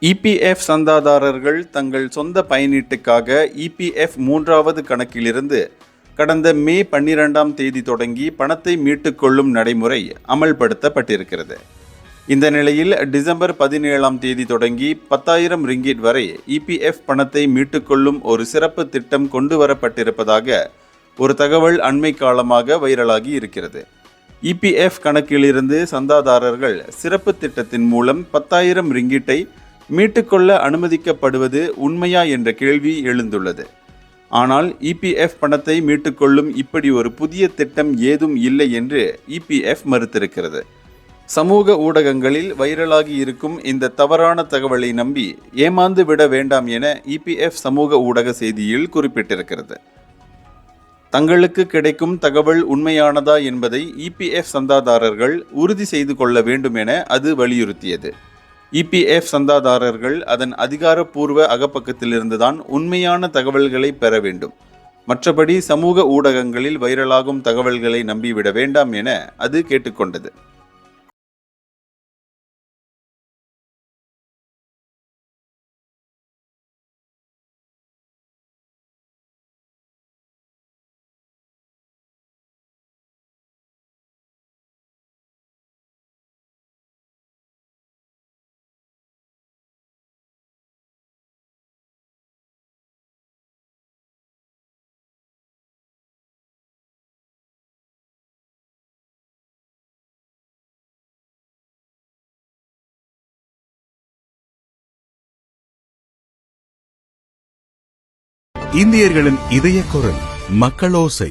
EPF சந்தாதாரர்கள் தங்கள் சொந்த பயனீட்டுக்காக EPF மூன்றாவது கணக்கிலிருந்து கடந்த மே 12ஆம் தேதி தொடங்கி பணத்தை மீட்டுக்கொள்ளும் நடைமுறை அமல்படுத்தப்பட்டிருக்கிறது. இந்த நிலையில் டிசம்பர் 17ஆம் தேதி தொடங்கி 10,000 ரிங்கிட் வரை இபிஎஃப் பணத்தை மீட்டுக்கொள்ளும் ஒரு சிறப்பு திட்டம் கொண்டு வரப்பட்டிருப்பதாக ஒரு தகவல் அண்மை காலமாக வைரலாகி இருக்கிறது. இபிஎஃப் கணக்கிலிருந்து சந்தாதாரர்கள் சிறப்பு திட்டத்தின் மூலம் 10,000 ரிங்கிட்டை மீட்டுக்கொள்ள அனுமதிக்கப்படுவது உண்மையா என்ற கேள்வி எழுந்துள்ளது. ஆனால் இபிஎஃப் பணத்தை மீட்டுக்கொள்ளும் இப்படி ஒரு புதிய திட்டம் ஏதும் இல்லை என்று இபிஎஃப் மறுத்திருக்கிறது. சமூக ஊடகங்களில் வைரலாகி இருக்கும் இந்த தவறான தகவலை நம்பி ஏமாந்து விட வேண்டாம் என இபிஎஃப் சமூக ஊடக செய்தியில் குறிப்பிட்டிருக்கிறது. தங்களுக்கு கிடைக்கும் தகவல் உண்மையானதா என்பதை இபிஎஃப் சந்தாதாரர்கள் உறுதி செய்து கொள்ள வேண்டும் என அது வலியுறுத்தியது. இபிஎஃப் சந்தாதாரர்கள் அதன் அதிகாரப்பூர்வ அகப்பக்கத்திலிருந்துதான் உண்மையான தகவல்களை பெற வேண்டும். மற்றபடி சமூக ஊடகங்களில் வைரலாகும் தகவல்களை நம்பிவிட வேண்டாம் என அது கேட்டுக்கொண்டது. இந்தியர்களின் இதய குரல் மக்களோசை.